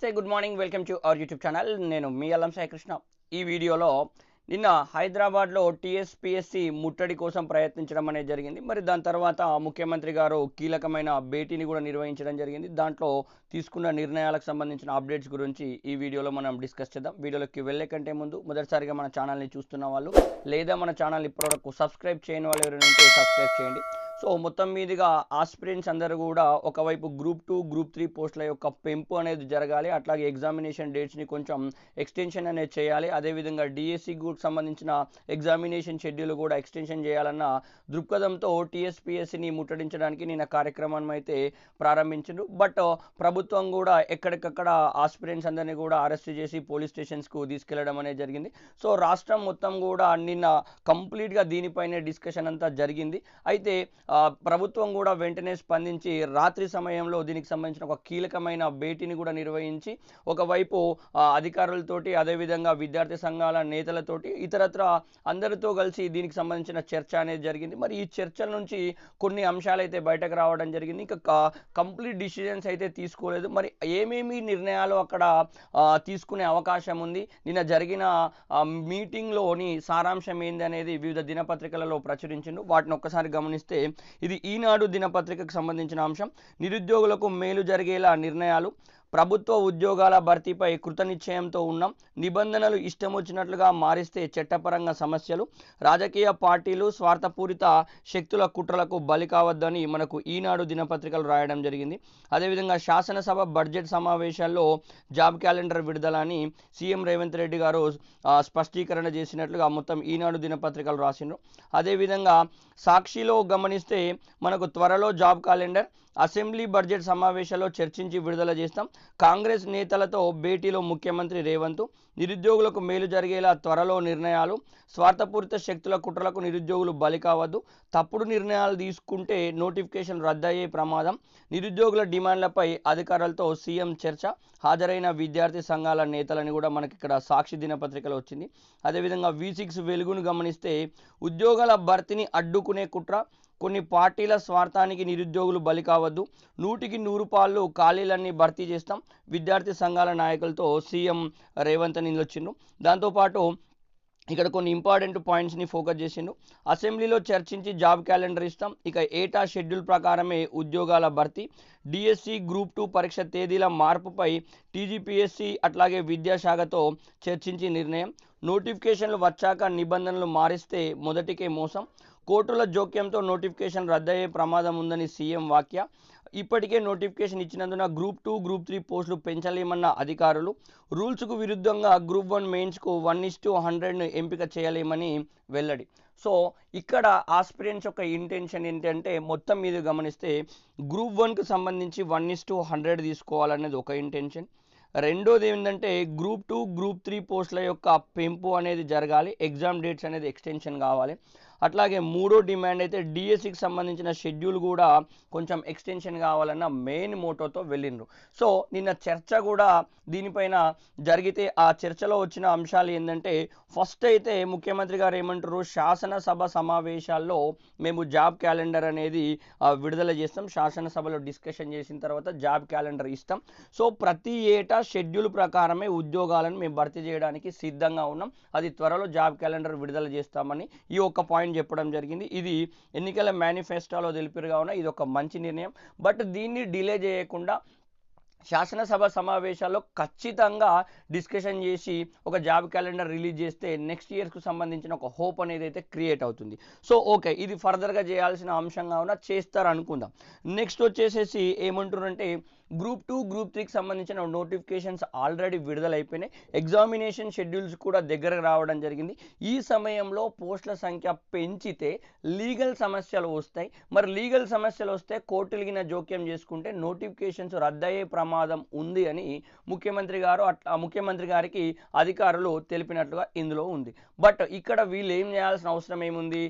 నమస్తే, good morning, welcome to our YouTube channel. నేను మీ అల్లం సాయి కృష్ణ. ఈ వీడియోలో నిన్న హైదరాబాద్లో టీఎస్పీఎస్సీ ముట్టడి కోసం ప్రయత్నించడం అనేది జరిగింది. మరి దాని తర్వాత ముఖ్యమంత్రి గారు కీలకమైన భేటీని కూడా నిర్వహించడం జరిగింది. దాంట్లో తీసుకున్న నిర్ణయాలకు సంబంధించిన అప్డేట్స్ గురించి ఈ వీడియోలో మనం డిస్కస్ చేద్దాం. వీడియోలోకి వెళ్ళే కంటే ముందు మొదటిసారిగా మన ఛానల్ని చూస్తున్న వాళ్ళు లేదా మన ఛానల్ ఇప్పటివరకు సబ్స్క్రైబ్ చేయని వాళ్ళు ఎవరైనా ఉంటే సబ్స్క్రైబ్ చేయండి. సో మొత్తం మీదుగా ఆస్పిరెంట్స్ అందరూ కూడా ఒకవైపు గ్రూప్ 2, గ్రూప్ 3 పోస్టుల యొక్క పెంపు అనేది జరగాలి. అట్లాగే ఎగ్జామినేషన్ డేట్స్ని కొంచెం ఎక్స్టెన్షన్ అనేది చేయాలి. అదేవిధంగా డిఎస్సి గ్రూప్ సంబంధించిన ఎగ్జామినేషన్ షెడ్యూల్ కూడా ఎక్స్టెన్షన్ చేయాలన్న దృక్పథంతో టీఎస్పీఎస్సీని ముట్టడించడానికి నిన్న కార్యక్రమాన్ని అయితే ప్రారంభించారు. బట్ ప్రభుత్వం కూడా ఎక్కడికక్కడ ఆస్పిరెంట్స్ అందరినీ కూడా అరెస్ట్ చేసి పోలీస్ స్టేషన్స్కు తీసుకెళ్లడం అనేది జరిగింది. సో రాష్ట్రం మొత్తం కూడా నిన్న కంప్లీట్గా దీనిపైనే డిస్కషన్ అంతా జరిగింది. అయితే ప్రభుత్వం కూడా వెంటనే స్పందించి రాత్రి సమయంలో దీనికి సంబంధించిన ఒక కీలకమైన భేటీని కూడా నిర్వహించి ఒకవైపు అధికారులతోటి అదేవిధంగా విద్యార్థి సంఘాల నేతలతోటి ఇతరత్ర అందరితో కలిసి దీనికి సంబంధించిన చర్చ అనేది జరిగింది. మరి ఈ చర్చల నుంచి కొన్ని అంశాలు అయితే బయటకు రావడం జరిగింది. ఇంకా కంప్లీట్ డిసిజన్స్ అయితే తీసుకోలేదు. మరి ఏమేమి నిర్ణయాలు అక్కడ తీసుకునే అవకాశం ఉంది, నిన్న జరిగిన మీటింగ్లోని సారాంశం ఏంది అనేది వివిధ దినపత్రికలలో ప్రచురించిండు. వాటిని ఒక్కసారి గమనిస్తే ఇది ఈనాడు దినపత్రికకు సంబంధించిన అంశం. నిరుద్యోగులకు మేలు జరిగేలా నిర్ణయాలు, ప్రభుత్వ ఉద్యోగాల భర్తీపై కృతనిశ్చయంతో ఉన్నాం, నిబంధనలు ఇష్టం వచ్చినట్లుగా మారిస్తే చట్టపరంగా సమస్యలు, రాజకీయ పార్టీలు స్వార్థపూరిత శక్తుల కుట్రలకు బలి కావద్దని మనకు ఈనాడు దినపత్రికలు రాయడం జరిగింది. అదేవిధంగా శాసనసభ బడ్జెట్ సమావేశాల్లో జాబ్ క్యాలెండర్ విడుదల అని సీఎం రేవంత్ రెడ్డి గారు స్పష్టీకరణ చేసినట్లుగా మొత్తం ఈనాడు దినపత్రికలు రాసిండ్రు. అదేవిధంగా సాక్షిలో గమనిస్తే మనకు త్వరలో జాబ్ క్యాలెండర్, అసెంబ్లీ బడ్జెట్ సమావేశాల్లో చర్చించి విడుదల చేస్తాం, కాంగ్రెస్ నేతలతో భేటీలో ముఖ్యమంత్రి రేవంత్, నిరుద్యోగులకు మేలు జరిగేలా త్వరలో నిర్ణయాలు, స్వార్థపూరిత శక్తుల కుట్రలకు నిరుద్యోగులు బలి కావద్దు, తప్పుడు నిర్ణయాలు తీసుకుంటే నోటిఫికేషన్ రద్దయ్యే ప్రమాదం, నిరుద్యోగుల డిమాండ్లపై అధికారులతో సీఎం చర్చ, హాజరైన విద్యార్థి సంఘాల నేతలని కూడా మనకి ఇక్కడ సాక్షి దినపత్రికలో వచ్చింది. అదేవిధంగా V6 వెలుగును గమనిస్తే ఉద్యోగాల భర్తీని అడ్డుకునే కుట్ర, కొన్ని పార్టీల స్వార్థానికి నిరుద్యోగులు బలి కావద్దు, 100కి 100 పాళ్ళు ఖాళీలన్నీ భర్తీ చేస్తాం, విద్యార్థి సంఘాల నాయకులతో సీఎం రేవంత్ నిలొచ్చిండు. దాంతోపాటు ఇక్కడ కొన్ని ఇంపార్టెంట్ పాయింట్స్ని ఫోకస్ చేసిండు. అసెంబ్లీలో చర్చించి జాబ్ క్యాలెండర్ ఇస్తాం, ఇక ఏటా షెడ్యూల్ ప్రకారమే ఉద్యోగాల భర్తీ, డిఎస్సి గ్రూప్ 2 పరీక్ష తేదీల మార్పుపై టీజీపీఎస్సీ అట్లాగే విద్యాశాఖతో చర్చించి నిర్ణయం, నోటిఫికేషన్లు వచ్చాక నిబంధనలు మారిస్తే మొదటికే మోసం, కోర్టుల జోక్యంతో నోటిఫికేషన్ రద్దయ్యే ప్రమాదం ఉందని సీఎం వ్యాఖ్య, ఇప్పటికే నోటిఫికేషన్ ఇచ్చినందున గ్రూప్ 2, గ్రూప్ 3 పోస్టులు పెంచలేమన్న అధికారులు, రూల్స్కు విరుద్ధంగా గ్రూప్ 1 మెయిన్స్కు 1:100ను ఎంపిక చేయలేమని వెల్లడి. సో ఇక్కడ ఆస్పిరెంట్స్ యొక్క ఇంటెన్షన్ ఏంటంటే మొత్తం మీద గమనిస్తే గ్రూప్ 1కు సంబంధించి 1:100 తీసుకోవాలనేది ఒక ఇంటెన్షన్. రెండోది ఏంటంటే గ్రూప్ 2, గ్రూప్ 3 పోస్టుల యొక్క పెంపు అనేది జరగాలి, ఎగ్జామ్ డేట్స్ అనేది ఎక్స్టెన్షన్ కావాలి. అట్లాగే మూడో డిమాండ్ అయితే డిఎస్సికి సంబంధించిన షెడ్యూల్ కూడా కొంచెం ఎక్స్టెన్షన్ కావాలన్న మెయిన్ మోటోతో వెళ్ళిండ్రు. సో నిన్న చర్చ కూడా దీనిపైన జరిగితే ఆ చర్చలో వచ్చిన అంశాలు ఏంటంటే ఫస్ట్ అయితే ముఖ్యమంత్రి గారు ఏమంటారు, శాసనసభ సమావేశాల్లో మేము జాబ్ క్యాలెండర్ అనేది విడుదల చేస్తాం, శాసనసభలో డిస్కషన్ చేసిన తర్వాత జాబ్ క్యాలెండర్ ఇస్తాం, సో ప్రతి ఏటా షెడ్యూల్ ప్రకారమే ఉద్యోగాలను మేము భర్తీ చేయడానికి సిద్ధంగా ఉన్నాం, అది త్వరలో జాబ్ క్యాలెండర్ విడుదల చేస్తామని ఈ ఒక్క పాయింట్ చెప్పడం జరిగింది. ఇది ఎన్నికల మేనిఫెస్టోలో తెలిపిరుగా ఉన్న ఇది ఒక మంచి నిర్ణయం. బట్ దీన్ని డిలే చేయకుండా శాసనసభ సమావేశాల్లో ఖచ్చితంగా డిస్కషన్ చేసి ఒక జాబ్ క్యాలెండర్ రిలీజ్ చేస్తే నెక్స్ట్ ఇయర్కు సంబంధించిన ఒక హోప్ అనేది అయితే క్రియేట్ అవుతుంది. సో ఓకే, ఇది ఫర్దర్గా చేయాల్సిన అంశంగా ఉన్న చేస్తారు అనుకుందాం. నెక్స్ట్ వచ్చేసేసి ఏమంటున్నారంటే గ్రూప్ 2, గ్రూప్ 3కి సంబంధించిన నోటిఫికేషన్స్ ఆల్రెడీ విడుదలైపోయినాయి, ఎగ్జామినేషన్ షెడ్యూల్స్ కూడా దగ్గరకు రావడం జరిగింది. ఈ సమయంలో పోస్టుల సంఖ్య పెంచితే లీగల్ సమస్యలు వస్తాయి. మరి లీగల్ సమస్యలు వస్తే కోర్టులగిన జోక్యం చేసుకుంటే నోటిఫికేషన్స్ రద్దయ్యే ప్రమాదం ఉంది అని ముఖ్యమంత్రి గారికి అధికారులు తెలిపినట్లుగా ఇందులో ఉంది. బట్ ఇక్కడ వీళ్ళు ఏం చేయాల్సిన అవసరం ఏముంది,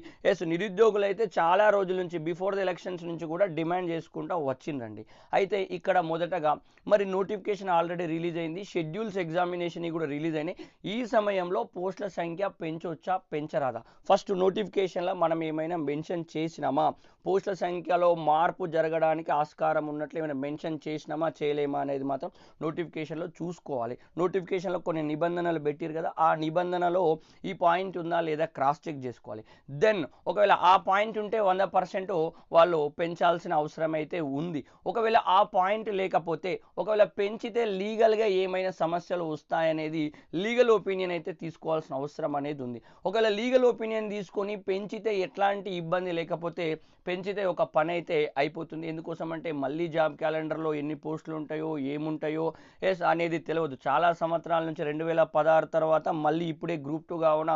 నిరుద్యోగులు అయితే చాలా రోజుల నుంచి బిఫోర్ ద ఎలక్షన్స్ నుంచి కూడా డిమాండ్ చేసుకుంటూ వచ్చిందండి. అయితే ఇక్కడ మొదటగా మరి నోటిఫికేషన్ ఆల్రెడీ రిలీజ్ అయింది, షెడ్యూల్స్ ఎగ్జామినేషన్ కూడా రిలీజ్ అయినాయి. ఈ సమయంలో పోస్టుల సంఖ్య పెంచొచ్చా పెంచరాదా? ఫస్ట్ నోటిఫికేషన్లో మనం ఏమైనా మెన్షన్ చేసినామా, పోస్టుల సంఖ్యలో మార్పు జరగడానికి ఆస్కారం ఉన్నట్లు ఏమైనా మెన్షన్ చేసినామా చేయలేమా అనేది మాత్రం నోటిఫికేషన్లో చూసుకోవాలి. నోటిఫికేషన్లో కొన్ని నిబంధనలు పెట్టారు కదా, ఆ నిబంధనలో ఈ పాయింట్ ఉందా లేదా క్రాస్ చెక్ చేసుకోవాలి. దెన్ ఒకవేళ ఆ పాయింట్ ఉంటే 100% వాళ్ళు పెంచాల్సిన అవసరం అయితే ఉంది. ఒకవేళ ఆ పాయింట్ లేకపోతే, ఒకవేళ పెంచితే లీగల్గా ఏమైనా సమస్యలు వస్తాయనేది లీగల్ ఒపీనియన్ అయితే తీసుకోవాల్సిన అవసరం అనేది ఉంది. ఒకవేళ లీగల్ ఒపీనియన్ తీసుకొని పెంచితే ఎట్లాంటి ఇబ్బంది లేకపోతే పెంచితే ఒక పని అయితే అయిపోతుంది. ఎందుకోసం అంటే మళ్ళీ జాబ్ క్యాలెండర్లో ఎన్ని పోస్టులు ఉంటాయో ఏముంటాయో ఎస్ అనేది తెలియదు. చాలా సంవత్సరాల నుంచి 2016 తర్వాత మళ్ళీ ఇప్పుడే గ్రూప్ 2 కావున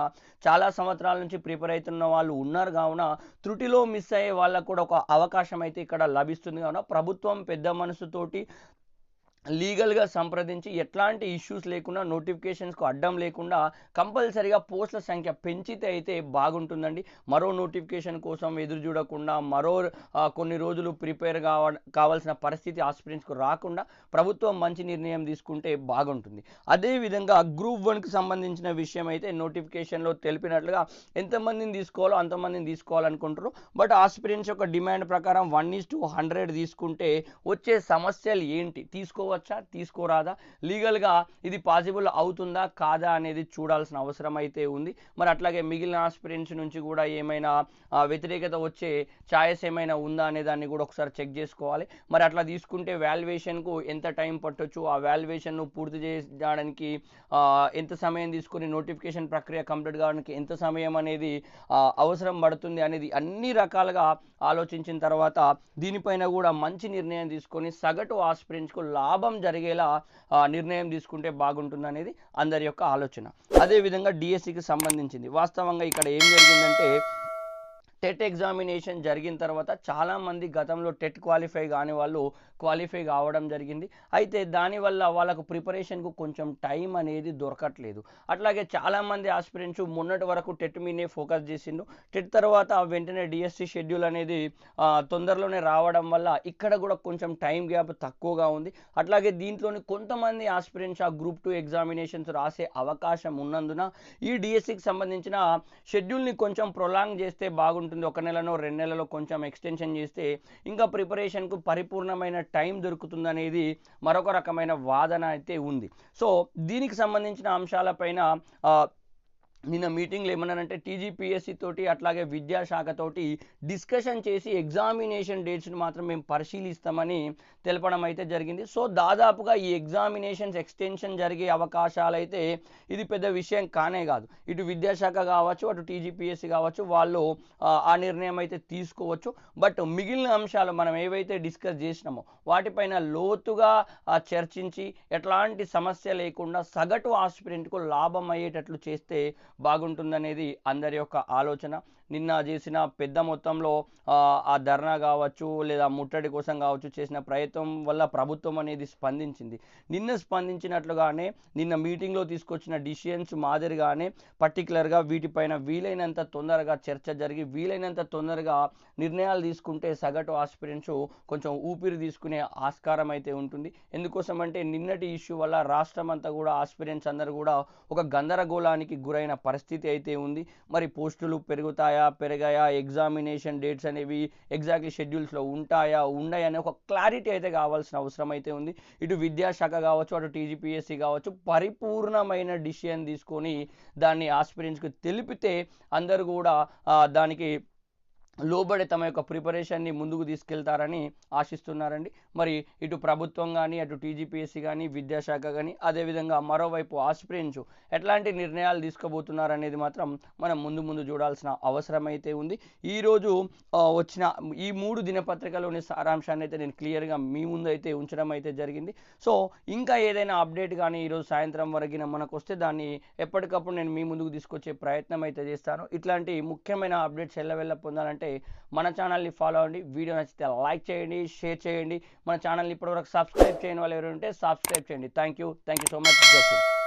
చాలా సంవత్సరాల నుంచి ప్రిపేర్ అవుతున్న వాళ్ళు ఉన్నారు కావున త్రుటిలో మిస్ అయ్యే వాళ్ళకు కూడా ఒక అవకాశం అయితే ఇక్కడ లభిస్తుంది. కావున ప్రభుత్వం పెద్ద మనసుతోటి లీగల్గా సంప్రదించి ఎట్లాంటి ఇష్యూస్ లేకుండా నోటిఫికేషన్స్కు అడ్డం లేకుండా కంపల్సరీగా పోస్టుల సంఖ్య పెంచితే అయితే బాగుంటుందండి. మరో నోటిఫికేషన్ కోసం ఎదురు చూడకుండా మరో కొన్ని రోజులు ప్రిపేర్ కావాల్సిన పరిస్థితి ఆస్పిరెంట్స్కు రాకుండా ప్రభుత్వం మంచి నిర్ణయం తీసుకుంటే బాగుంటుంది. అదేవిధంగా గ్రూప్ 1కి సంబంధించిన విషయం అయితే నోటిఫికేషన్లో తెలిపినట్లుగా ఎంతమందిని తీసుకోవాలో అంతమందిని తీసుకోవాలనుకుంటారు. బట్ ఆస్పిరెంట్స్ యొక్క డిమాండ్ ప్రకారం 1:100 తీసుకుంటే వచ్చే సమస్యలు ఏంటి, తీసుకోరాదా, లీగల్గా ఇది పాసిబుల్ అవుతుందా కాదా అనేది చూడాల్సిన అవసరం అయితే ఉంది. మరి అట్లాగే మిగిలిన ఆస్పిరెంట్స్ నుంచి కూడా ఏమైనా వ్యతిరేకత వచ్చే ఛాయిస్ ఏమైనా ఉందా అనే దాన్ని కూడా ఒకసారి చెక్ చేసుకోవాలి. మరి అట్లా తీసుకుంటే వాల్యుయేషన్కు ఎంత టైం పట్టొచ్చు, ఆ వాల్యుయేషన్ను పూర్తి చేయడానికి ఎంత సమయం తీసుకుని నోటిఫికేషన్ ప్రక్రియ కంప్లీట్ కావడానికి ఎంత సమయం అనేది అవసరం పడుతుంది అనేది అన్ని రకాలుగా ఆలోచించిన తర్వాత దీనిపైన కూడా మంచి నిర్ణయం తీసుకొని సగటు ఆస్పిరెంట్స్కు లాభం జరిగేలా నిర్ణయం తీసుకుంటే బాగుంటుంది అనేది అందరి యొక్క ఆలోచన. అదేవిధంగా డిఎస్సికి సంబంధించింది వాస్తవంగా ఇక్కడ ఏం జరిగిందంటే, టెట్ ఎగ్జామినేషన్ జరిగిన తర్వాత చాలామంది గతంలో టెట్ క్వాలిఫై కాని వాళ్ళు క్వాలిఫై కావడం జరిగింది. అయితే దానివల్ల వాళ్ళకు ప్రిపరేషన్కు కొంచెం టైం అనేది దొరకట్లేదు. అట్లాగే చాలామంది ఆస్పిరెంట్స్ మొన్నటి వరకు టెట్ మీదే ఫోకస్ చేసిండు. టెట్ తర్వాత వెంటనే డిఎస్సి షెడ్యూల్ అనేది తొందరలోనే రావడం వల్ల ఇక్కడ కూడా కొంచెం టైం గ్యాప్ తక్కువగా ఉంది. అట్లాగే దీంట్లోని కొంతమంది ఆస్పిరెంట్స్ ఆ గ్రూప్ 2 ఎగ్జామినేషన్స్ రాసే అవకాశం ఉన్నందున ఈ డిఎస్సికి సంబంధించిన షెడ్యూల్ని కొంచెం ప్రొలాంగ్ చేస్తే బాగుంటుంది. 1 నెలనో 2 నెలలో కొంచెం ఎక్స్టెన్షన్ చేస్తే ఇంకా ప్రిపరేషన్కు పరిపూర్ణమైన టైం దొరుకుతుంది అనేది మరొక రకమైన వాదన అయితే ఉంది. సో దీనికి సంబంధించిన అంశాలపైన నిన్న మీటింగ్లో ఏమన్నానంటే టీజీపీఎస్సీ తోటి అట్లాగే విద్యాశాఖతోటి డిస్కషన్ చేసి ఎగ్జామినేషన్ డేట్స్ని మాత్రం మేము పరిశీలిస్తామని తెలపడం అయితే జరిగింది. సో దాదాపుగా ఈ ఎగ్జామినేషన్స్ ఎక్స్టెన్షన్ జరిగే అవకాశాలు అయితే ఇది పెద్ద విషయం కానే కాదు. ఇటు విద్యాశాఖ కావచ్చు, అటు టీజీపీఎస్సీ కావచ్చు, వాళ్ళు ఆ నిర్ణయం అయితే తీసుకోవచ్చు. బట్ మిగిలిన అంశాలు మనం ఏవైతే డిస్కస్ చేసినామో వాటిపైన లోతుగా చర్చించి ఎట్లాంటి సమస్య లేకుండా సగటు ఆస్పిరెంట్కు లాభం అయ్యేటట్లు చేస్తే బాగుంటుందనేది అందరి యొక్క ఆలోచన. నిన్న చేసిన పెద్ద మొత్తంలో ఆ ధర్నా కావచ్చు లేదా ముట్టడి కోసం కావచ్చు చేసిన ప్రయత్నం వల్ల ప్రభుత్వం అనేది స్పందించింది. నిన్న స్పందించినట్లుగానే నిన్న మీటింగ్లో తీసుకొచ్చిన డిసిషన్స్ మాదిరిగానే పర్టికులర్గా వీటిపైన వీలైనంత తొందరగా చర్చ జరిగి వీలైనంత తొందరగా నిర్ణయాలు తీసుకుంటే సగటు ఆస్పిరెంట్స్ కొంచెం ఊపిరి తీసుకునే ఆస్కారం అయితే ఉంటుంది. ఎందుకోసం అంటే నిన్నటి ఇష్యూ వల్ల రాష్ట్రం అంతా కూడా ఆస్పిరెంట్స్ అందరూ కూడా ఒక గందరగోళానికి గురైన పరిస్థితి అయితే ఉంది. మరి పోస్టులు పెరగాయా, ఎగ్జామినేషన్ డేట్స్ అనేవి ఎగ్జాక్ట్లీ షెడ్యూల్స్లో ఉంటాయా ఉండయా అనే ఒక క్లారిటీ అయితే కావాల్సిన అవసరం అయితే ఉంది. ఇటు విద్యాశాఖ కావచ్చు, అటు టీజీపీఎస్సీ కావచ్చు పరిపూర్ణమైన డిసిషన్ తీసుకొని దాన్ని ఆస్పిరెంట్స్కి తెలిపితే అందరూ కూడా దానికి లోబడి తమ యొక్క ప్రిపరేషన్ని ముందుకు తీసుకెళ్తారని ఆశిస్తున్నారండి. మరి ఇటు ప్రభుత్వం కానీ, అటు టీజీపీఎస్సీ కానీ, విద్యాశాఖ కానీ, అదేవిధంగా మరోవైపు ఆస్పిరెంట్స్ ఎట్లాంటి నిర్ణయాలు తీసుకోబోతున్నారనేది మాత్రం మనం ముందు చూడాల్సిన అవసరం అయితే ఉంది. ఈరోజు వచ్చిన ఈ 3 దినపత్రికలోని సారాంశాన్ని అయితే నేను క్లియర్గా మీ ముందు అయితే ఉంచడం అయితే జరిగింది. సో ఇంకా ఏదైనా అప్డేట్ కానీ ఈరోజు సాయంత్రం వరకు మనకు వస్తే దాన్ని ఎప్పటికప్పుడు నేను మీ ముందుకు తీసుకొచ్చే ప్రయత్నం అయితే చేస్తాను. ఇట్లాంటి ముఖ్యమైన అప్డేట్స్ ఎల్లవెల్ల పొందాలంటే మన ఛానల్ని ఫాలో అవ్వండి. వీడియో నచ్చితే లైక్ చేయండి, షేర్ చేయండి. మన ఛానల్ని ఇప్పటివరకు సబ్స్క్రైబ్ చేయని వాళ్ళు ఎవరు ఉంటే సబ్స్క్రైబ్ చేయండి. Thank you so much. జై హింద్.